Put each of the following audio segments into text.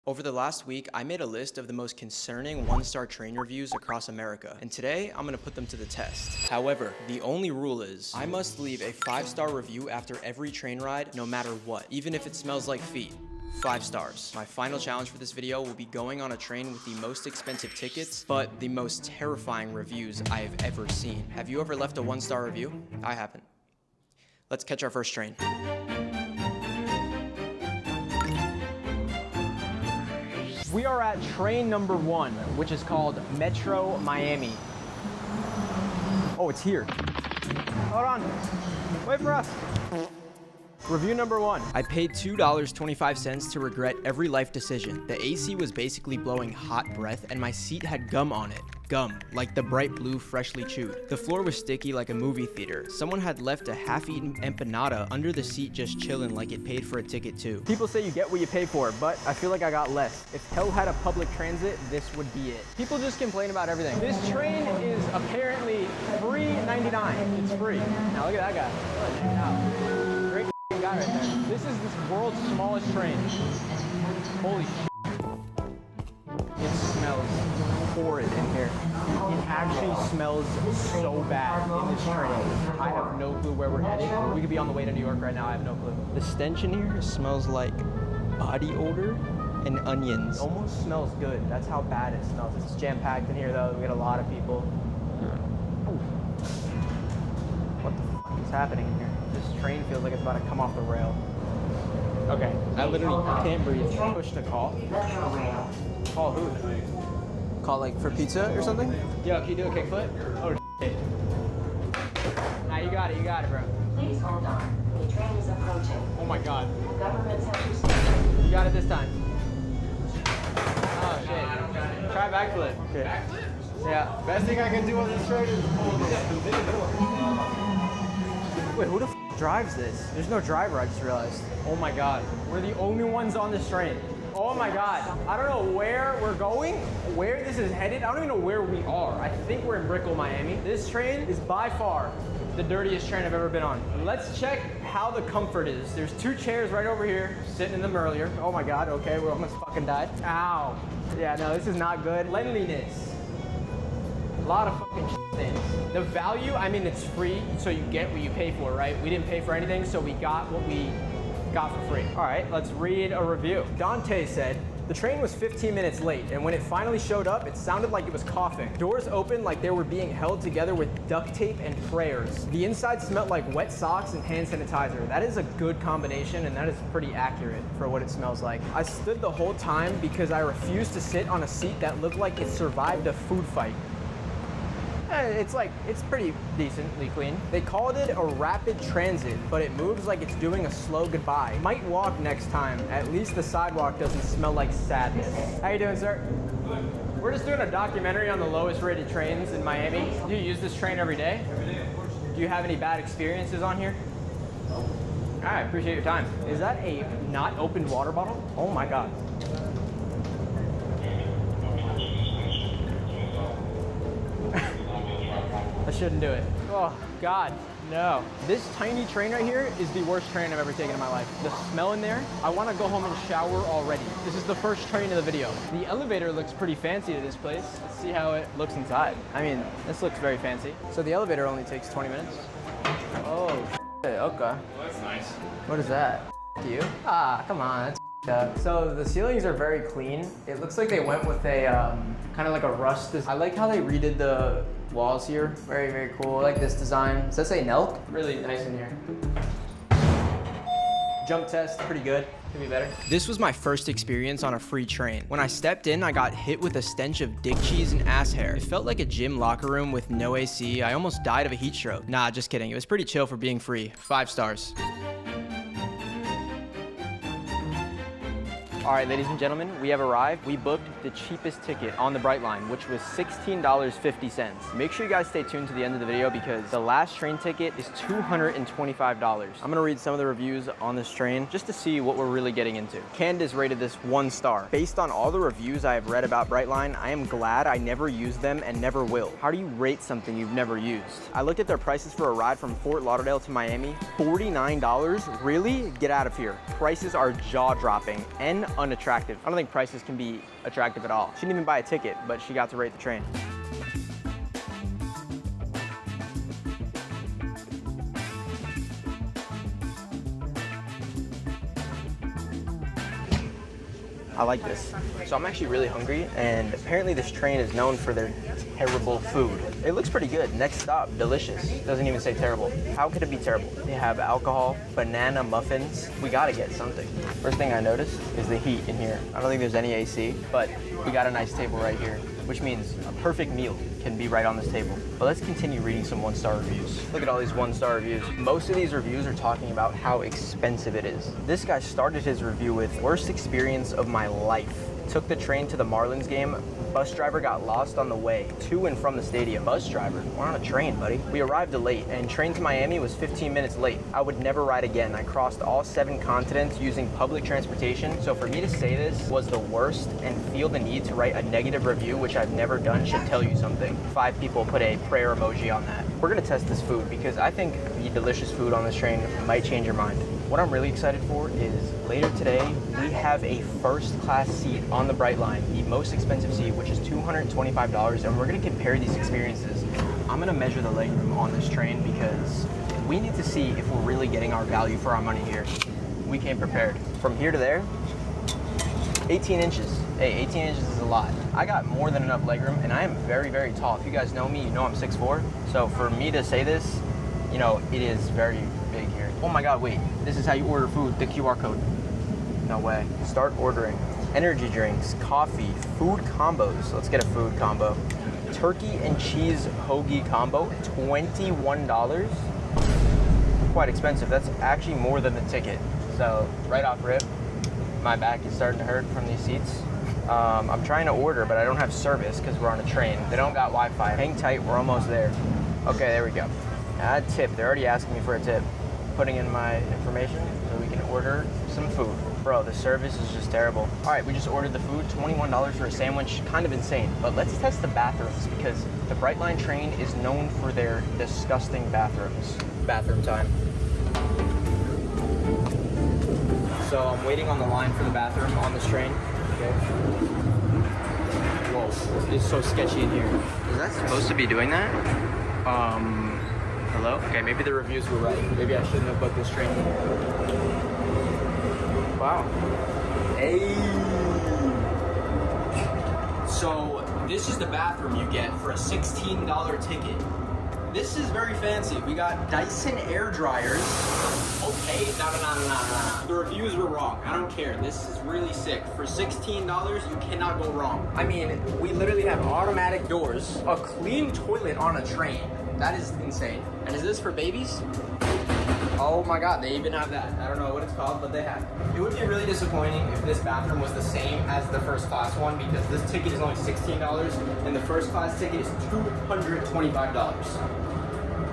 Over the last week, I made a list of the most concerning one-star train reviews across America, and today I'm gonna put them to the test. However, the only rule is I must leave a 5-star review after every train ride, no matter what, even if it smells like feet. 5 stars. My final challenge for this video will be going on a train with the most expensive tickets, but the most terrifying reviews I have ever seen. Have you ever left a 1-star review? I haven't. Let's catch our first train. We are at train number 1, which is called Metro Miami. Oh, it's here. Hold on. Wait for us. Review number 1. I paid $2.25 to regret every life decision. The AC was basically blowing hot breath and my seat had gum on it. Gum, like the bright blue freshly chewed. The floor was sticky like a movie theater. Someone had left a half-eaten empanada under the seat just chilling like it paid for a ticket too. People say you get what you pay for, but I feel like I got less. If hell had a public transit, this would be it. People just complain about everything. This train is apparently $3.99. It's free. Now look at that guy. Wow. Great guy right there. This is this world's smallest train. Holy shit. It smells horrid in here. It actually smells so bad in this train. I have no clue where we're headed. We could be on the way to New York right now. I have no clue. The stench in here smells like body odor and onions. It almost smells good. That's how bad it smells. It's jam-packed in here though. We got a lot of people. What the fuck is happening in here? This train feels like it's about to come off the rail. Okay, I literally can't breathe. Push to call. Call who? Call like for pizza or something? Yo, can you do a kickflip? Oh shit. Nah, you got it, bro. Please hold on. The train is approaching. Oh my god. The government has received. You got it this time. Oh shit. Try backflip. Okay. Backflip? Yeah. Best thing I can do on this train is hold this. Wait, who the f drives this? There's no driver, I just realized. Oh my god. We're the only ones on this train. Oh my god. I don't know where we're going, where this is headed. I don't even know where we are. I think we're in Brickell, Miami. This train is by far the dirtiest train I've ever been on. Let's check how the comfort is. There's 2 chairs right over here, sitting in them earlier. Oh my god, okay, we almost fucking died. Ow. Yeah, no, this is not good. Cleanliness. A lot of fucking things. The value, I mean, it's free, so you get what you pay for, right? We didn't pay for anything, so we got what we got for free. All right, let's read a review. Dante said, the train was 15 minutes late, and when it finally showed up, it sounded like it was coughing. Doors opened like they were being held together with duct tape and prayers. The inside smelled like wet socks and hand sanitizer. That is a good combination, and that is pretty accurate for what it smells like. I stood the whole time because I refused to sit on a seat that looked like it survived a food fight. It's pretty decently clean. They called it a rapid transit, but it moves like it's doing a slow goodbye. Might walk next time. At least the sidewalk doesn't smell like sadness. How you doing, sir? We're just doing a documentary on the lowest rated trains in Miami. Do you use this train every day? Every day, of course. Do you have any bad experiences on here? No. All right, appreciate your time. Is that a not opened water bottle? Oh my God. I shouldn't do it. Oh, God, no. This tiny train right here is the worst train I've ever taken in my life. The smell in there, I want to go home and shower already. This is the first train of the video. The elevator looks pretty fancy to this place. Let's see how it looks inside. I mean, this looks very fancy. So the elevator only takes 20 minutes. Oh, shit, okay. Well, that's nice. What is that? You? Ah, come on, that's up. So the ceilings are very clean. It looks like they went with a, kind of like a rust. I like how they redid the walls here. Very, very cool. I like this design. Does that say Nelk? Really nice in here. Jump test, pretty good. Could be better. This was my first experience on a free train. When I stepped in, I got hit with a stench of dick cheese and ass hair. It felt like a gym locker room with no AC. I almost died of a heat stroke. Nah, just kidding. It was pretty chill for being free. 5 stars. All right, ladies and gentlemen, we have arrived. We booked the cheapest ticket on the Bright Line, which was $16.50. Make sure you guys stay tuned to the end of the video because the last train ticket is $225. I'm gonna read some of the reviews on this train just to see what we're really getting into. Candace rated this 1 star. Based on all the reviews I have read about Brightline, I am glad I never used them and never will. How do you rate something you've never used? I looked at their prices for a ride from Fort Lauderdale to Miami. $49? Really? Get out of here. Prices are jaw-dropping. N unattractive. I don't think prices can be attractive at all. She didn't even buy a ticket, but she got to rate the train. I like this. So I'm actually really hungry, and apparently this train is known for their terrible food. It looks pretty good. Next stop, delicious. Doesn't even say terrible. How could it be terrible? They have alcohol, banana muffins. We gotta get something. First thing I noticed is the heat in here. I don't think there's any AC, but we got a nice table right here, which means a perfect meal can be right on this table. But let's continue reading some one-star reviews. Look at all these one-star reviews. Most of these reviews are talking about how expensive it is. This guy started his review with, worst experience of my life. Took the train to the Marlins game. Bus driver got lost on the way to and from the stadium. Bus driver? We're on a train, buddy. We arrived late, and train to Miami was 15 minutes late. I would never ride again. I crossed all 7 continents using public transportation. So for me to say this was the worst and feel the need to write a negative review, which I've never done, should tell you something. 5 people put a prayer emoji on that. We're gonna test this food because I think the delicious food on this train might change your mind. What I'm really excited for is later today, we have a first class seat on the Bright Line, the most expensive seat, which is $225, and we're gonna compare these experiences. I'm gonna measure the legroom on this train because we need to see if we're really getting our value for our money here. We came prepared. From here to there, 18 inches. Hey, 18 inches is a lot. I got more than enough legroom, and I am very, very tall. If you guys know me, you know I'm 6'4". So for me to say this, you know, it is very big here. Oh my God, wait. This is how you order food, the QR code. No way. Start ordering. Energy drinks, coffee, food combos. Let's get a food combo. Turkey and cheese hoagie combo, $21. Quite expensive. That's actually more than the ticket. So right off rip, my back is starting to hurt from these seats. I'm trying to order, but I don't have service because we're on a train. They don't got Wi-Fi. Hang tight, we're almost there. Okay, there we go. Add tip. They're already asking me for a tip. Putting in my information so we can order some food. Bro, the service is just terrible. All right, we just ordered the food, $21 for a sandwich, kind of insane. But let's test the bathrooms because the Bright Line train is known for their disgusting bathrooms. Bathroom time. So I'm waiting on the line for the bathroom on this train. Okay. Whoa, it's so sketchy in here. Is that supposed to be doing that? Hello? Okay, maybe the reviews were right. Maybe I shouldn't have booked this train. Wow. Hey. So this is the bathroom you get for a $16 ticket. This is very fancy. We got Dyson air dryers. Okay, no. The reviews were wrong. I don't care. This is really sick. For $16, you cannot go wrong. I mean, we literally have automatic doors, a clean toilet on a train. That is insane. And is this for babies? Oh my God, they even have that. I don't know what it's called, but they have it. It would be really disappointing if this bathroom was the same as the first class one because this ticket is only $16 and the first class ticket is $225.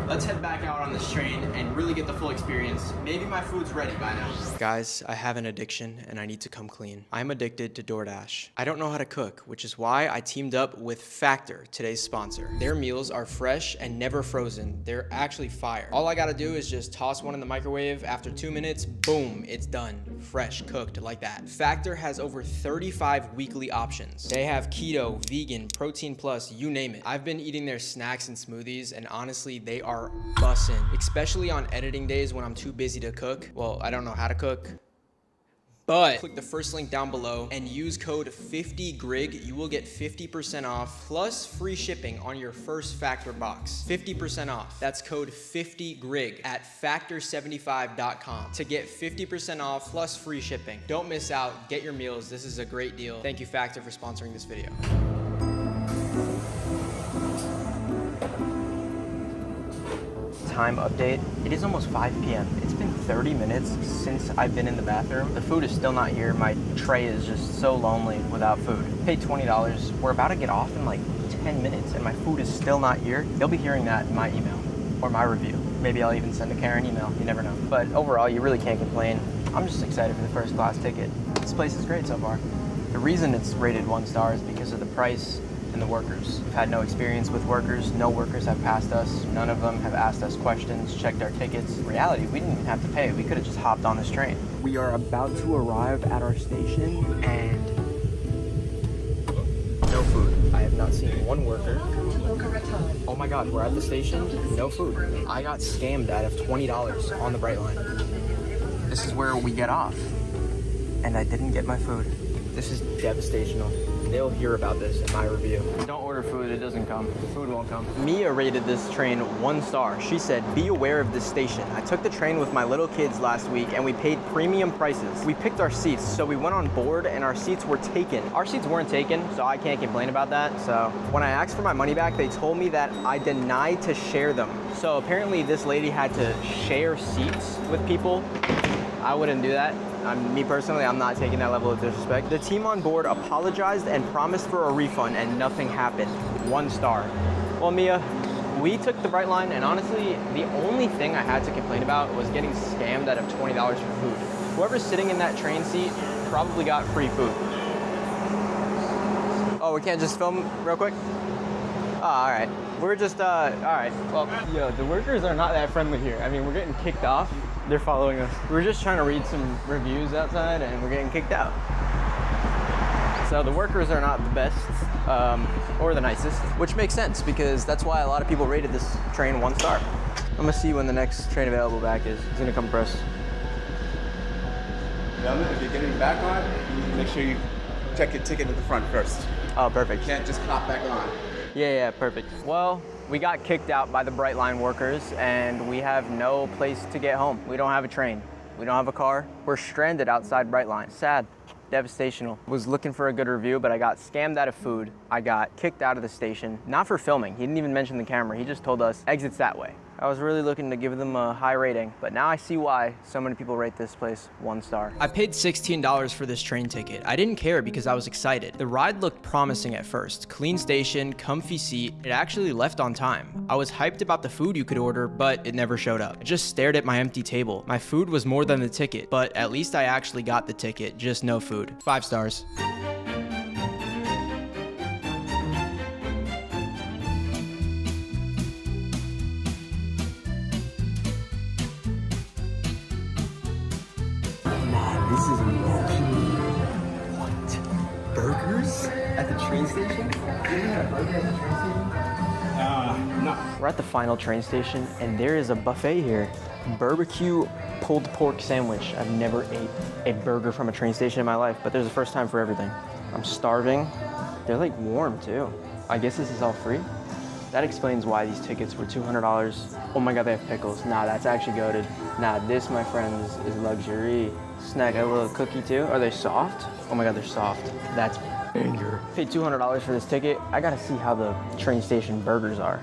Let's head back out on this train and really get the full experience. Maybe my food's ready by now. Guys, I have an addiction and I need to come clean. I'm addicted to DoorDash. I don't know how to cook, which is why I teamed up with Factor, today's sponsor. Their meals are fresh and never frozen. They're actually fire. All I gotta do is just toss one in the microwave. After 2 minutes, boom, it's done. Fresh, cooked like that. Factor has over 35 weekly options. They have keto, vegan, protein plus, you name it. I've been eating their snacks and smoothies and honestly, they are bussin', especially on editing days when I'm too busy to cook. Well, I don't know how to cook. But click the first link down below and use code 50GRIG. You will get 50% off plus free shipping on your first Factor box. 50% off. That's code 50GRIG at factor75.com to get 50% off plus free shipping. Don't miss out. Get your meals. This is a great deal. Thank you, Factor, for sponsoring this video. Time update. It is almost 5 p.m. It's been 30 minutes since I've been in the bathroom. The food is still not here. My tray is just so lonely without food. Paid $20. We're about to get off in like 10 minutes and my food is still not here. You'll be hearing that in my email or my review. Maybe I'll even send a Karen email. You never know. But overall, you really can't complain. I'm just excited for the first class ticket. This place is great so far. The reason it's rated 1 star is because of the price, and the workers. We've had no experience with workers. No workers have passed us. None of them have asked us questions, checked our tickets. In reality, we didn't even have to pay. We could have just hopped on this train. We are about to arrive at our station and no food. I have not seen one worker. Oh my God, we're at the station, no food. I got scammed out of $20 on the Brightline. This is where we get off. And I didn't get my food. This is devastational. They'll hear about this in my review. Don't order food, it doesn't come. Food won't come. Mia rated this train 1 star. She said, be aware of this station. I took the train with my little kids last week and we paid premium prices. We picked our seats, so we went on board and our seats were taken. Our seats weren't taken, so I can't complain about that. So when I asked for my money back, they told me that I denied to share them. So apparently this lady had to share seats with people. I wouldn't do that. Me personally, I'm not taking that level of disrespect. The team on board apologized and promised for a refund and nothing happened. 1 star. Well, Mia, we took the Brightline and honestly, the only thing I had to complain about was getting scammed out of $20 for food. Whoever's sitting in that train seat probably got free food. Oh, we can't just film real quick? Oh, all right. We're just, all right. Well, yo, the workers are not that friendly here. I mean, we're getting kicked off. They're following us. We're just trying to read some reviews outside and we're getting kicked out. So the workers are not the best or the nicest, which makes sense because that's why a lot of people rated this train 1 star. I'm gonna see when the next train available back is. It's gonna come for us. Gentlemen, if you're getting back on, you need to make sure you check your ticket at the front first. Oh, perfect. You can't just hop back on. Yeah, perfect. Well, we got kicked out by the Brightline workers and we have no place to get home. We don't have a train. We don't have a car. We're stranded outside Brightline. Sad, devastational. Was looking for a good review, but I got scammed out of food. I got kicked out of the station, not for filming. He didn't even mention the camera. He just told us exits that way. I was really looking to give them a high rating, but now I see why so many people rate this place 1 star. I paid $16 for this train ticket. I didn't care because I was excited. The ride looked promising at first. Clean station, comfy seat. It actually left on time. I was hyped about the food you could order, but it never showed up. I just stared at my empty table. My food was more than the ticket, but at least I actually got the ticket, just no food. 5 stars. This is what? Burgers at the train station? No. We're at the final train station and there is a buffet here. Barbecue pulled pork sandwich. I've never ate a burger from a train station in my life, but there's a first time for everything. I'm starving. They're like warm too. I guess this is all free. That explains why these tickets were $200. Oh my God, they have pickles. Nah, that's actually goated. Nah, this, my friends, is luxury. Snack, a little cookie too. Are they soft? Oh my God, they're soft. That's banger. Paid $200 for this ticket. I gotta see how the train station burgers are.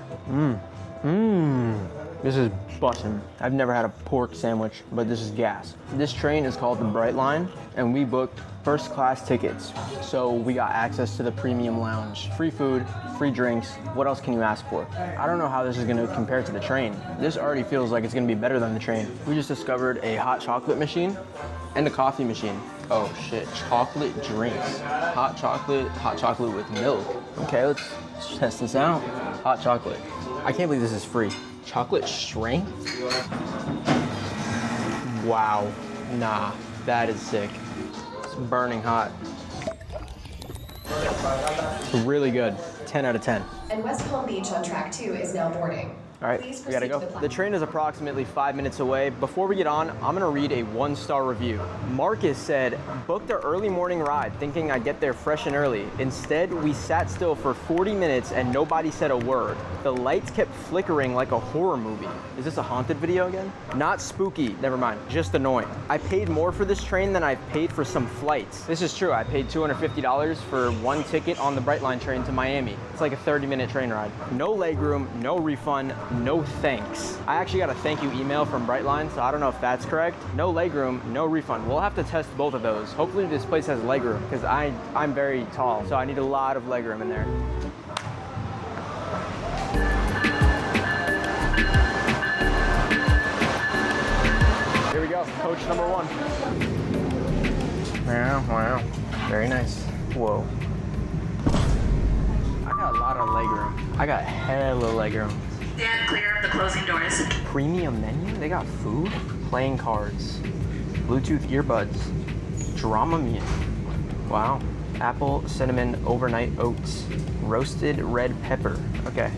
This is bussin'. I've never had a pork sandwich, but this is gas. This train is called the Brightline, and we booked first class tickets. So we got access to the premium lounge. Free food, free drinks. What else can you ask for? I don't know how this is gonna compare to the train. This already feels like it's gonna be better than the train. We just discovered a hot chocolate machine and a coffee machine. Oh shit, chocolate drinks. Hot chocolate with milk. Okay, let's test this out. Hot chocolate. I can't believe this is free. Chocolate strength? Wow, nah, that is sick. It's burning hot. Really good, 10 out of 10. And West Palm Beach on track 2 is now boarding. All right, Please we gotta proceed go. to the The train is approximately 5 minutes away. Before we get on, I'm gonna read a 1-star review. Marcus said, booked an early morning ride thinking I'd get there fresh and early. Instead, we sat still for 40 minutes and nobody said a word. The lights kept flickering like a horror movie. Is this a haunted video again? Not spooky, never mind, just annoying. I paid more for this train than I've paid for some flights. This is true, I paid $250 for 1 ticket on the Brightline train to Miami. It's like a 30-minute train ride. No legroom, no refund, no thanks. I actually got a thank you email from Brightline, so I don't know if that's correct. No legroom, no refund. We'll have to test both of those. Hopefully this place has legroom, because I'm very tall, so I need a lot of legroom in there. Here we go, coach number 1. Wow, very nice. Whoa. I got got a lot of legroom. I got hella legroom. Stand clear of the closing doors. Premium menu? They got food, playing cards, Bluetooth earbuds, Dramamine. Wow. Apple cinnamon overnight oats, roasted red pepper. Okay,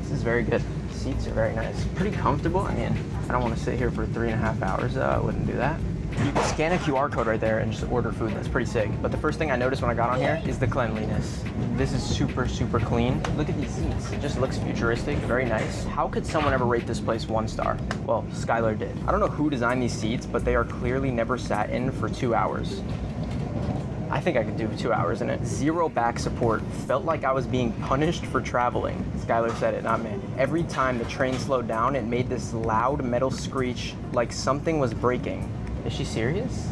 this is very good. Seats are very nice. Pretty comfortable. I mean, I don't want to sit here for 3.5 hours though. I wouldn't do that. You can scan a QR code right there and just order food. That's pretty sick. But the first thing I noticed when I got on here is the cleanliness. This is super, super clean. Look at these seats. It just looks futuristic, very nice. How could someone ever rate this place 1 star? Well, Skylar did. I don't know who designed these seats, but they are clearly never sat in for 2 hours. I think I could do 2 hours in it. 0 back support. Felt like I was being punished for traveling. Skylar said it, not me. Every time the train slowed down, it made this loud metal screech like something was breaking. Is she serious?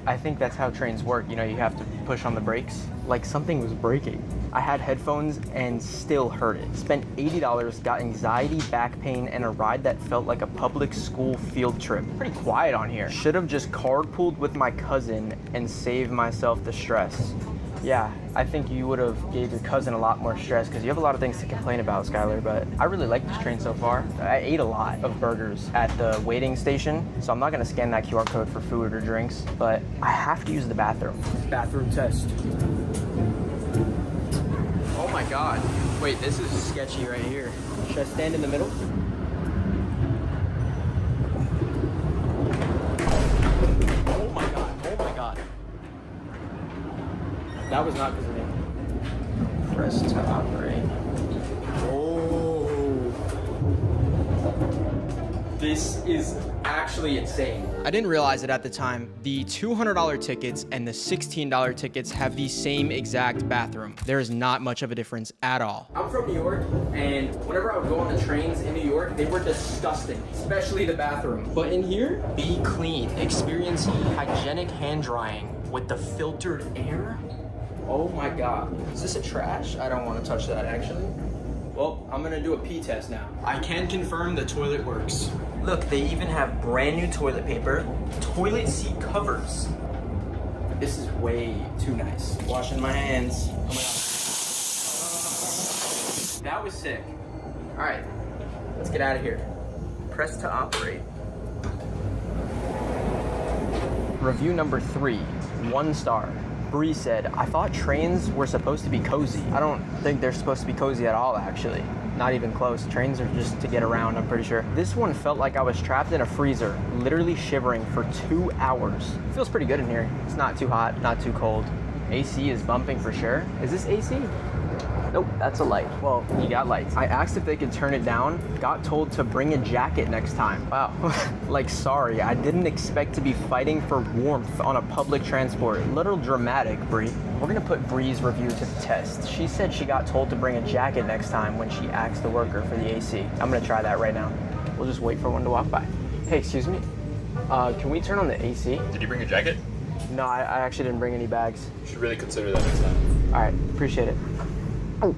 I think that's how trains work. You know, you have to push on the brakes. Like something was breaking. I had headphones and still heard it. Spent $80, got anxiety, back pain, and a ride that felt like a public school field trip. Pretty quiet on here. Should have just carpooled with my cousin and saved myself the stress. Yeah, I think you would have gave your cousin a lot more stress because you have a lot of things to complain about, Skylar, but I really like this train so far. I ate a lot of burgers at the waiting station, so I'm not gonna scan that QR code for food or drinks, but I have to use the bathroom. Bathroom test. Oh my God. Wait, this is sketchy right here. Should I stand in the middle? Oh my God, oh my God. That was not because of me. Press to operate. Oh. This is actually insane. I didn't realize it at the time. The $200 tickets and the $16 tickets have the same exact bathroom. There is not much of a difference at all. I'm from New York, and whenever I would go on the trains in New York, they were disgusting, especially the bathroom. But in here, be clean. Experience hygienic hand drying with the filtered air. Oh my God. Is this a trash? I don't want to touch that actually. Well, I'm gonna do a pee test now. I can confirm the toilet works. Look, they even have brand new toilet paper, toilet seat covers. This is way too nice. Washing my hands. Oh my God. That was sick. All right, let's get out of here. Press to operate. Review number 3, 1 star. Bree said, I thought trains were supposed to be cozy. I don't think they're supposed to be cozy at all, actually. Not even close. Trains are just to get around, I'm pretty sure. This one felt like I was trapped in a freezer, literally shivering for 2 hours. It feels pretty good in here. It's not too hot, not too cold. AC is bumping for sure. Is this AC? Nope, that's a light. Well, you got lights. I asked if they could turn it down, got told to bring a jacket next time. Wow, like sorry, I didn't expect to be fighting for warmth on a public transport. Little dramatic, Bree. We're gonna put Bree's review to the test. She said she got told to bring a jacket next time when she asked the worker for the AC. I'm gonna try that right now. We'll just wait for one to walk by. Hey, excuse me. Can we turn on the AC? Did you bring a jacket? No, I actually didn't bring any bags. You should really consider that next time. All right, appreciate it. Oh,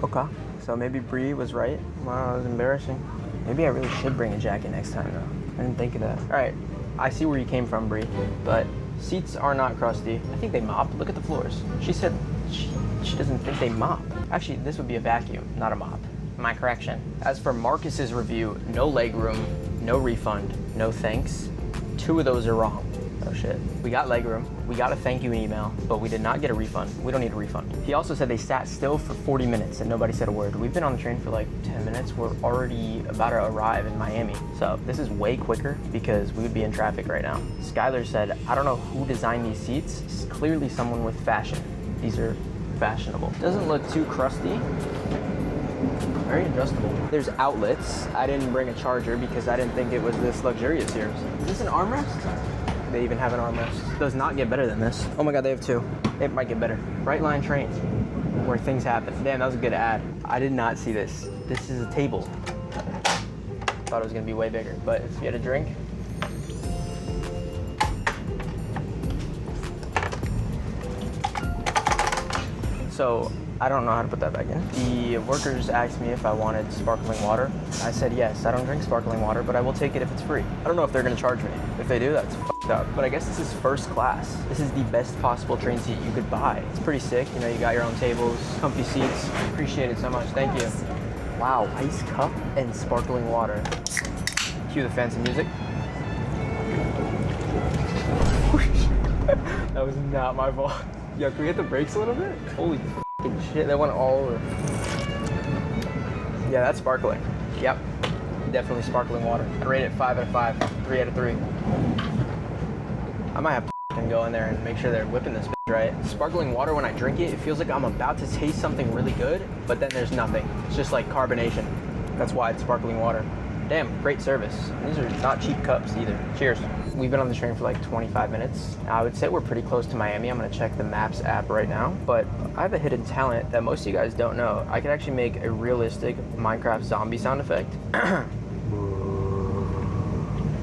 okay. So maybe Bree was right. Wow, that was embarrassing. Maybe I really should bring a jacket next time, though. I didn't think of that. All right, I see where you came from, Bree, but seats are not crusty. I think they mop. Look at the floors. She said she doesn't think they mop. Actually, this would be a vacuum, not a mop. My correction. As for Marcus's review, no legroom, no refund, no thanks. 2 of those are wrong. Oh shit. We got legroom, we got a thank you email, but we did not get a refund. We don't need a refund. He also said they sat still for 40 minutes and nobody said a word. We've been on the train for like 10 minutes. We're already about to arrive in Miami. So this is way quicker because we would be in traffic right now. Skylar said, I don't know who designed these seats. It's clearly someone with fashion. These are fashionable. Doesn't look too crusty. Very adjustable. There's outlets. I didn't bring a charger because I didn't think it was this luxurious here. Is this an armrest? They even have an armrest. Does not get better than this. Oh my God, they have 2. It might get better. Bright line trains, where things happen. Damn, that was a good ad. I did not see this. This is a table. Thought it was gonna be way bigger, but if you had a drink. So, I don't know how to put that back in. The workers asked me if I wanted sparkling water. I said yes. I don't drink sparkling water, but I will take it if it's free. I don't know if they're gonna charge me. If they do, that's fucked up. But I guess this is first class. This is the best possible train seat you could buy. It's pretty sick. You know, you got your own tables, comfy seats. Appreciate it so much. Thank you. Wow, ice cup and sparkling water. Cue the fancy music. That was not my fault. Yo, can we hit the brakes a little bit? Holy f***ing shit, that went all over. Yeah, that's sparkling. Yep, definitely sparkling water. I rate it 5 out of 5, 3 out of 3. I might have to f***ing go in there and make sure they're whipping this bitch right. Sparkling water, when I drink it, it feels like I'm about to taste something really good, but then there's nothing. It's just like carbonation. That's why it's sparkling water. Damn, great service. These are not cheap cups either. Cheers. We've been on the train for like 25 minutes. I would say we're pretty close to Miami. I'm gonna check the Maps app right now. But I have a hidden talent that most of you guys don't know. I can actually make a realistic Minecraft zombie sound effect.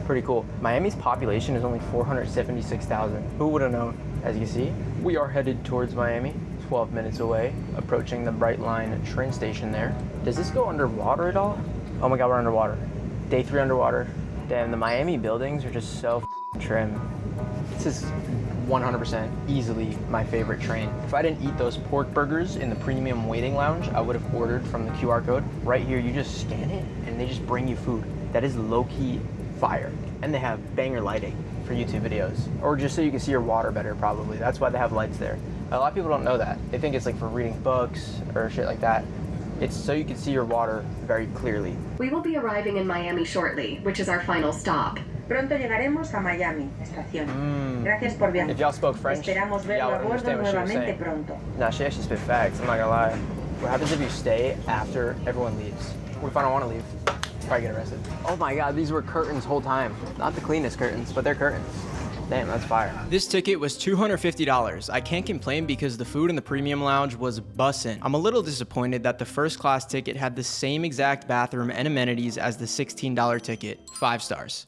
Pretty cool. Miami's population is only 476,000. Who would have known? As you can see, we are headed towards Miami. 12 minutes away, approaching the Bright Line train station there. Does this go underwater at all? Oh my God, we're underwater. Day 3 underwater. Damn, the Miami buildings are just so trim. This is 100% easily my favorite train. If I didn't eat those pork burgers in the premium waiting lounge, I would have ordered from the QR code. Right here, you just scan it and they just bring you food. That is low-key fire. And they have banger lighting for YouTube videos. Or just so you can see your water better, probably. That's why they have lights there. A lot of people don't know that. They think it's like for reading books or shit like that. It's so you can see your water very clearly. We will be arriving in Miami shortly, which is our final stop. Pronto llegaremos a Miami, estación. Gracias por viajar. If y'all spoke French, Esperamos verlo y'all a would bordo understand what she was nuevamente saying. pronto. Nah, she actually spit facts, I'm not gonna lie. What happens if you stay after everyone leaves? What if I don't wanna leave? Probably get arrested. Oh my God, these were curtains whole time. Not the cleanest curtains, but they're curtains. Damn, that's fire. This ticket was $250. I can't complain because the food in the premium lounge was bussin'. I'm a little disappointed that the first class ticket had the same exact bathroom and amenities as the $16 ticket. 5 stars.